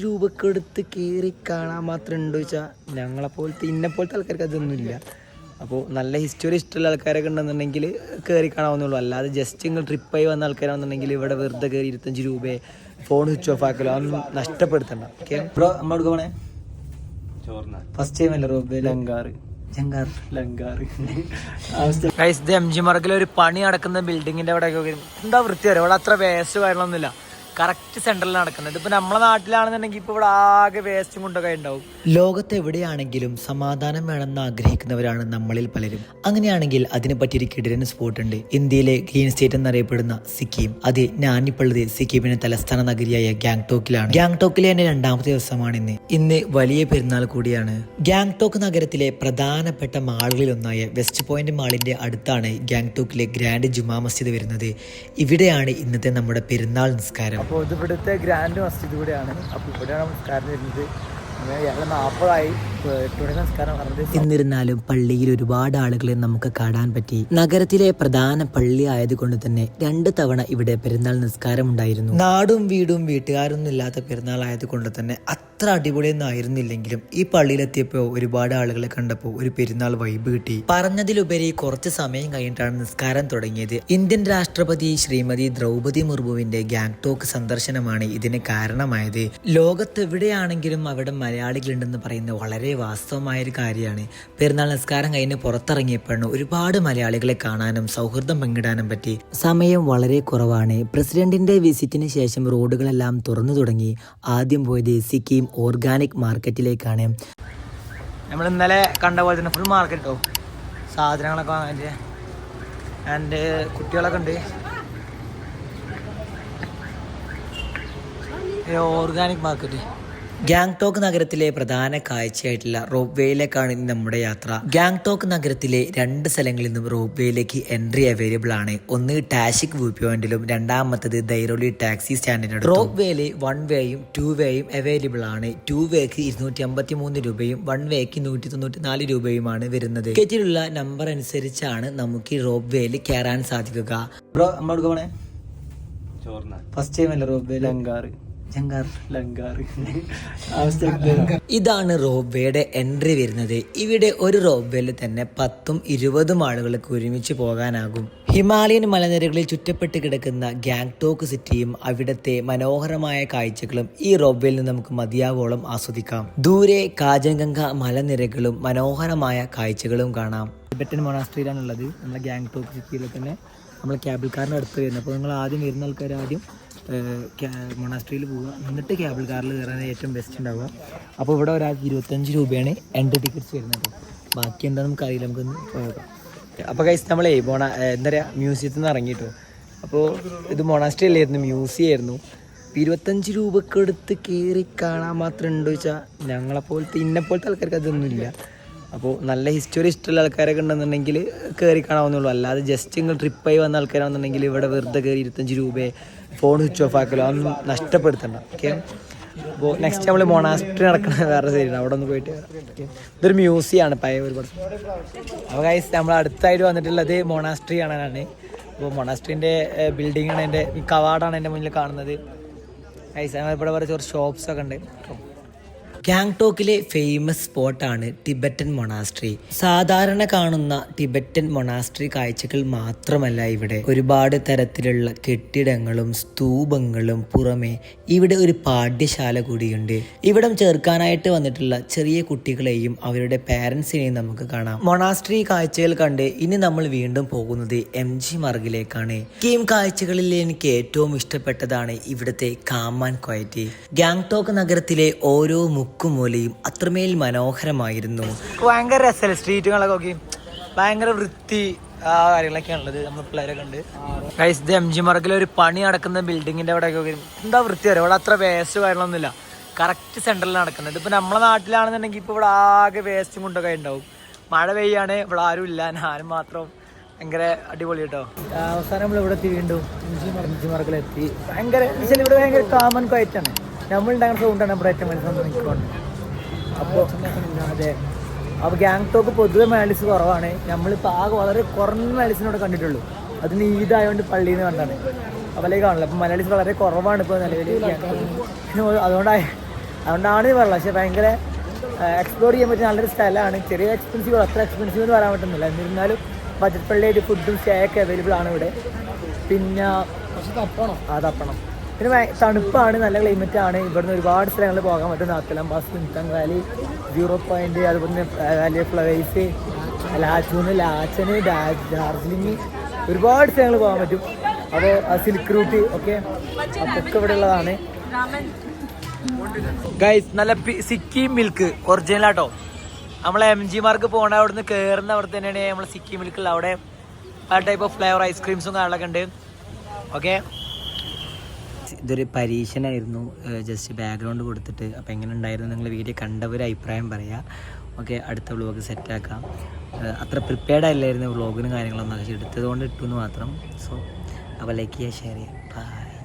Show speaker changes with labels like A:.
A: രൂപക്ക് എടുത്ത് കയറി കാണാൻ മാത്രം ഉണ്ടോ ചോദിച്ചാൽ ഞങ്ങളെപ്പോലത്തെ ഇന്നെപ്പോലത്തെ ആൾക്കാർക്ക് അതൊന്നുമില്ല. അപ്പോൾ നല്ല ഹിസ്റ്ററി ഇഷ്ടമുള്ള ആൾക്കാരൊക്കെ ഉണ്ടെന്നുണ്ടെങ്കിൽ കയറി കാണാവുന്നുള്ളൂ. അല്ലാതെ ജസ്റ്റ് നിങ്ങൾ ട്രിപ്പായി വന്ന ആൾക്കാരാണെന്നുണ്ടെങ്കിൽ ഇവിടെ വെറുതെ കയറി 25 രൂപയെ ഫോൺ സ്വിച്ച് ഓഫ് ആക്കലോ അതൊന്നും നഷ്ടപ്പെടുത്തണ്ട. ഓക്കെ ബ്രോ, നമ്മളോട് പോണേ ഫസ്റ്റ് ടൈം അല്ലേ റോബ് ലങ്കാറ് MG മാർഗിൽ ഒരു പണി നടക്കുന്ന ബിൽഡിങ്ങിന്റെ അവിടെ എന്താ വൃത്തി വരും. അവിടെ അത്ര വേസ്റ്റ് കാര്യങ്ങളൊന്നുമില്ല, കറക്റ്റ് സെന്ററിൽ നടക്കുന്നത്. ഇതിപ്പോ നമ്മളെ നാട്ടിലാണെന്നുണ്ടെങ്കിൽ ഇപ്പൊ ഇവിടെ ആകെ വേസ്റ്റും കൊണ്ടൊക്കെ ഉണ്ടാവും. ലോകത്ത് എവിടെയാണെങ്കിലും സമാധാനം വേണമെന്ന് ആഗ്രഹിക്കുന്നവരാണ് നമ്മളിൽ പലരും. അങ്ങനെയാണെങ്കിൽ അതിനെ പറ്റിയൊരു കിടിലൻ സ്പോട്ട് ഉണ്ട്. ഇന്ത്യയിലെ ഗ്രീൻ സ്റ്റേറ്റ് എന്നറിയപ്പെടുന്ന സിക്കിം. അതെ, ഞാനിപ്പോൾ ഉള്ളത് സിക്കിമിന്റെ തലസ്ഥാന നഗരിയായ ഗാങ്ടോക്കിലാണ്. ഗാങ്ടോക്കിലെ എന്റെ 2ാമത്തെ ദിവസമാണ് ഇന്ന് വലിയ പെരുന്നാൾ കൂടിയാണ്. ഗാങ്ടോക്ക് നഗരത്തിലെ പ്രധാനപ്പെട്ട മാളുകളിൽ ഒന്നായ വെസ്റ്റ് പോയിന്റ് മാളിന്റെ അടുത്താണ് ഗാങ്ടോക്കിലെ ഗ്രാൻഡ് ജുമാ മസ്ജിദ് വരുന്നത്. ഇവിടെയാണ് ഇന്നത്തെ നമ്മുടെ പെരുന്നാൾ നിസ്കാരം. അപ്പോൾ ഇത് ഇവിടുത്തെ ഗ്രാൻഡ് മസ്ജിദ് കൂടെയാണ്. അപ്പോൾ ഇവിടെയാണ് നമസ്കാരം വരുന്നത്. 40 എന്നിരുന്നാലും പള്ളിയിൽ ഒരുപാട് ആളുകളെ നമുക്ക് കാണാൻ പറ്റി. നഗരത്തിലെ പ്രധാന പള്ളി ആയതുകൊണ്ട് തന്നെ 2 തവണ ഇവിടെ പെരുന്നാൾ നിസ്കാരം ഉണ്ടായിരുന്നു. നാടും വീടും വീട്ടുകാരൊന്നും ഇല്ലാത്ത പെരുന്നാൾ ആയതുകൊണ്ട് തന്നെ അത്ര അടിപൊളിയൊന്നും ആയിരുന്നില്ലെങ്കിലും ഈ പള്ളിയിലെത്തിയപ്പോൾ ഒരുപാട് ആളുകളെ കണ്ടപ്പോൾ ഒരു പെരുന്നാൾ വൈബ് കിട്ടി. പറഞ്ഞതിലുപരി കുറച്ച് സമയം കഴിഞ്ഞിട്ടാണ് നിസ്കാരം തുടങ്ങിയത്. ഇന്ത്യൻ രാഷ്ട്രപതി ശ്രീമതി ദ്രൗപദി മുർമുവിന്റെ ഗാങ്ടോക്ക് സന്ദർശനമാണ് ഇതിന് കാരണമായത്. ലോകത്ത് എവിടെയാണെങ്കിലും അവിടെ മലയാളികളുണ്ടെന്ന് പറയുന്നത് വളരെ വാസ്തവമായൊരു കാര്യമാണ്. പെരുന്നാൾ നിസ്കാരം കഴിഞ്ഞ് പുറത്തിറങ്ങിയപ്പോഴാണ് ഒരുപാട് മലയാളികളെ കാണാനും സൗഹൃദം പങ്കിടാനും പറ്റി. സമയം വളരെ കുറവാണ്. പ്രസിഡന്റിന്റെ വിസിറ്റിന് ശേഷം റോഡുകളെല്ലാം തുറന്നു തുടങ്ങി. ആദ്യം പോയത് സിക്കിം ഓർഗാനിക് മാർക്കറ്റിലേക്കാണ്. നമ്മൾ ഇന്നലെ കണ്ട പോലെ തന്നെ ഫുൾ മാർക്കറ്റോ സാധനങ്ങളൊക്കെ വാങ്ങാൻ ആൻഡ് കുട്ടികളൊക്കെ ഉണ്ട്. Organic market. ഗാങ്ടോക്ക് നഗരത്തിലെ പ്രധാന കാഴ്ചയായിട്ടുള്ള റോപ്പ് വേയിലേക്കാണ് ഇന്ന് നമ്മുടെ യാത്ര. ഗാങ്ടോക്ക് നഗരത്തിലെ 2 സ്ഥലങ്ങളിൽ നിന്നും റോപ്പ് വേയിലേക്ക് എൻട്രി അവൈലബിൾ ആണ്. ഒന്ന് ടാഷിക് വ്യൂ പോയിന്റിലും രണ്ടാമത്തത് ദൈറോലി ടാക്സി സ്റ്റാൻഡിനും. റോപ്പ് വേയില് 1 വേയും 2 വേയും അവൈലബിൾ ആണ്. 2 വേക്ക് 253 രൂപയും 1 വേക്ക് 194 രൂപയുമാണ് വരുന്നത്. ടിക്കറ്റിലുള്ള നമ്പർ അനുസരിച്ചാണ് നമുക്ക് റോപ്പ് വേയിൽ കയറാൻ സാധിക്കുക. ബ്രോ, നമ്മളോട് പോണേ ഫസ്റ്റ് ടൈം അല്ലേ റോപ്പ് വേ ലങ്കാറ്. ഇതാണ് റോപ്പ് വേയുടെ എൻട്രി വരുന്നത്. ഇവിടെ ഒരു റോപ്പ് വേയിൽ തന്നെ 10ഉം 20ഉം ആളുകൾക്ക് ഒരുമിച്ച് പോകാനാകും. ഹിമാലയൻ മലനിരകളിൽ ചുറ്റപ്പെട്ട് കിടക്കുന്ന ഗാങ്ടോക്ക് സിറ്റിയും അവിടുത്തെ മനോഹരമായ കാഴ്ചകളും ഈ റോപ്പ് വേയിൽ നിന്ന് നമുക്ക് മതിയാവോളം ആസ്വദിക്കാം. ദൂരെ കാഞ്ചൻജംഗ മലനിരകളും മനോഹരമായ കാഴ്ചകളും കാണാം. ടിബറ്റൻ മൊണാസ്ട്രിയിലാണുള്ളത്. നമ്മുടെ ഗാങ്ടോക്ക് സിറ്റിയിൽ തന്നെ നമ്മൾ കേബിൾ കാറിന് അടുത്ത് വരുന്നത്. അപ്പോൾ നിങ്ങൾ ആദ്യം വരുന്ന ആൾക്കാർ ആദ്യം മൊണാസ്ട്രിയിൽ പോവുക, എന്നിട്ട് കേബിൾ കാറിൽ കയറാൻ ഏറ്റവും ബെസ്റ്റ് ഉണ്ടാവുക. അപ്പോൾ ഇവിടെ ഒരാൾക്ക് 25 രൂപയാണ് എൻട്രി ടിക്കറ്റ്സ് വരുന്നത്. ബാക്കി എന്താ നമുക്ക് അറിയില്ല, നമുക്കൊന്ന് പോകാം. അപ്പോൾ ഗൈസ് നമ്മളെ എന്താ പറയുക മ്യൂസിയത്തിൽ നിന്ന് ഇറങ്ങിയിട്ടോ. അപ്പോൾ ഇത് മൊണാസ്ട്രി അല്ലായിരുന്നു, മ്യൂസിയം ആയിരുന്നു. 25 രൂപക്ക് എടുത്ത് കയറി കാണാൻ മാത്രം ഉണ്ടോ ചോദിച്ചാൽ ഞങ്ങളെപ്പോലത്തെ ഇന്നെപ്പോലത്തെ ആൾക്കാർക്ക് അതൊന്നുമില്ല. അപ്പോൾ നല്ല ഹിസ്റ്ററി ഇഷ്ടമുള്ള ആൾക്കാരൊക്കെ ഉണ്ടെന്നുണ്ടെങ്കിൽ കയറി കാണാവുന്നുള്ളൂ. അല്ലാതെ ജസ്റ്റ് നിങ്ങൾ ട്രിപ്പായി വന്ന ആൾക്കാരാണെന്നുണ്ടെങ്കിൽ ഇവിടെ വെറുതെ കയറി 25 രൂപയെ ഫോൺ സ്വിച്ച് ഓഫ് ആക്കലോ അതൊന്നും നഷ്ടപ്പെടുത്തണ്ട. ഓക്കെ, അപ്പോൾ നെക്സ്റ്റ് നമ്മൾ മൊണാസ്ട്രി നടക്കുന്ന വേറെ സൈഡാണ്, അവിടെ ഒന്ന് പോയിട്ട് വരാം. ഇതൊരു മ്യൂസിയമാണ് പഴയ ഒരുപാട്. അപ്പോൾ ഗൈസ് നമ്മൾ അടുത്തായിട്ട് വന്നിട്ടുള്ളത് മൊണാസ്ട്രി കാണാനാണ്. അപ്പോൾ മൊണാസ്ട്രീൻ്റെ ബിൽഡിങ്ങാണ് എൻ്റെ ഈ കവാടാണ് എൻ്റെ മുന്നിൽ കാണുന്നത്. ഗൈസ് ഇവിടെ വേറെ കുറച്ച് ഷോപ്സൊക്കെ ഉണ്ട്. ഗാങ്ടോക്കിലെ ഫേമസ് സ്പോട്ടാണ് ടിബറ്റൻ മൊണാസ്ട്രി. സാധാരണ കാണുന്ന ടിബറ്റൻ മൊണാസ്ട്രി കാഴ്ചകൾ മാത്രമല്ല, ഇവിടെ ഒരുപാട് തരത്തിലുള്ള കെട്ടിടങ്ങളും സ്തൂപങ്ങളും പുറമെ ഇവിടെ ഒരു പാഠ്യശാല കൂടിയുണ്ട്. ഇവിടം ചേർക്കാനായിട്ട് വന്നിട്ടുള്ള ചെറിയ കുട്ടികളെയും അവരുടെ പാരൻസിനെയും നമുക്ക് കാണാം. മൊണാസ്ട്രി കാഴ്ചകൾ കണ്ട് ഇനി നമ്മൾ വീണ്ടും പോകുന്നത് MG മാർഗിലേക്കാണ്. ഈ കാഴ്ചകളിൽ എനിക്ക് ഏറ്റവും ഇഷ്ടപ്പെട്ടതാണ് ഇവിടുത്തെ കാം ആൻഡ് ക്വയറ്റ്. ഗാങ്ടോക്ക് നഗരത്തിലെ ഓരോ മൂലയും അത്രമേൽ മനോഹരമായിരുന്നു. ഭയങ്കര രസമല്ലേ സ്ട്രീറ്റുകളൊക്കെ നോക്കി, ഭയങ്കര വൃത്തി ആ കാര്യങ്ങളൊക്കെയാണ് ഉള്ളത്. നമ്മൾ പിള്ളേരൊക്കെ ഉണ്ട്. ഗൈസ് ഇത് MG മാർഗിൽ ഒരു പണി നടക്കുന്ന ബിൽഡിങ്ങിന്റെ അവിടെ എന്താ വൃത്തി വരും. ഇവിടെ അത്ര വേസ്റ്റ് കാര്യങ്ങളൊന്നുമില്ല, കറക്റ്റ് സെന്ററിൽ നടക്കുന്നത്. ഇതിപ്പോൾ നമ്മളെ നാട്ടിലാണെന്നുണ്ടെങ്കിൽ ഇപ്പോൾ ഇവിടെ ആകെ വേസ്റ്റും കൊണ്ടൊക്കെ ഉണ്ടാവും. മഴ പെയ്യാണ്, ഇവിടെ ആരും ഇല്ല, ഞാനും മാത്രം. ഭയങ്കര അടിപൊളി കേട്ടോ. അവസാനം നമ്മൾ ഇവിടെ എത്തി, വീണ്ടും MG മാർഗിലെത്തി. ഭയങ്കര ഇവിടെ ഭയങ്കര കാമൻ ക്വയറ്റാണ്. നമ്മളുണ്ടാകുന്ന സൗണ്ടാണ് നമ്മുടെ ഏറ്റവും മനസ്സിൽ നിൽക്കുന്നുണ്ട്. അപ്പോൾ അതെ, അപ്പോൾ ഗാങ്ടോക്ക് പൊതുവെ മലയാളീസ് കുറവാണ്. നമ്മളിപ്പോൾ ആകെ വളരെ കുറഞ്ഞ മലയാളീസിനോട് കണ്ടിട്ടുള്ളൂ. അതിന് ഈദായതുകൊണ്ട് പള്ളിയിൽ നിന്ന് കണ്ടാണ് അവലേക്ക് കാണില്ല. അപ്പോൾ മലയാളീസ് വളരെ കുറവാണ് ഇപ്പോൾ നിലവിൽ. അതുകൊണ്ടായി അതുകൊണ്ടാണ് ഇത് പറയുന്നത്. പക്ഷേ ഭയങ്കര എക്സ്പ്ലോർ ചെയ്യാൻ പറ്റിയ നല്ലൊരു സ്ഥലമാണ്. ചെറിയ എക്സ്പെൻസീവ്, അത്ര എക്സ്പെൻസീവ് എന്ന് പറയാൻ പറ്റുന്നില്ല. എന്നിരുന്നാലും ബജറ്റ് ഫ്രണ്ട്ലി ഫുഡും സ്റ്റേ ഒക്കെ അവൈലബിൾ ആണ് ഇവിടെ. പിന്നെ തപ്പണം. പിന്നെ തണുപ്പാണ്, നല്ല ക്ലൈമറ്റ് ആണ്. ഇവിടുന്ന് ഒരുപാട് സ്ഥലങ്ങളിൽ പോകാൻ പറ്റും. നാത്തലം പാസ്, പിൻതങ് വാലി, 0 പോയിന്റ്, അതുപോലെ തന്നെ വാലി ഓഫ് ഫ്ലവേഴ്സ്, ലാച്ചൂന്ന്, ലാച്ചന്, ഡാർജിലിംഗ്, ഒരുപാട് സ്ഥലങ്ങൾ പോകാൻ പറ്റും. അപ്പോൾ സിൽക്ക് റൂട്ട് ഒക്കെ അതൊക്കെ ഇവിടെ ഉള്ളതാണ്. ഗൈസ് നല്ല സിക്കിം മിൽക്ക് ഒറിജിനൽ ആട്ടോ. നമ്മളെ MG മാർക്ക് പോകേണ്ട അവിടെ നിന്ന് കയറുന്ന അവിടെ തന്നെയാണ് നമ്മളെ സിക്കിം മിൽക്ക് ഉള്ളത്. അവിടെ പല ടൈപ്പ് ഓഫ് ഫ്ലേവർ ഐസ്ക്രീംസും കാര്യങ്ങളൊക്കെ ഉണ്ട്. ഓക്കെ, ഇതൊരു പരീക്ഷണമായിരുന്നു, ജസ്റ്റ് ബാക്ക്ഗ്രൗണ്ട് കൊടുത്തിട്ട്. അപ്പോൾ എങ്ങനെ ഉണ്ടായിരുന്നു നിങ്ങൾ വീഡിയോ കണ്ടവർ അഭിപ്രായം പറയാം. ഓക്കെ, അടുത്ത വ്ളോഗ് സെറ്റാക്കാം. അത്ര പ്രിപ്പയർഡ് അല്ലായിരുന്നു വ്ളോഗിനും കാര്യങ്ങളൊന്നും, പക്ഷേ എടുത്തത് കൊണ്ട് ഇട്ടു എന്ന് മാത്രം. സോ അപ്പോൾ ലൈക്ക് ചെയ്യുക, ഷെയർ ചെയ്യുക. ബൈ.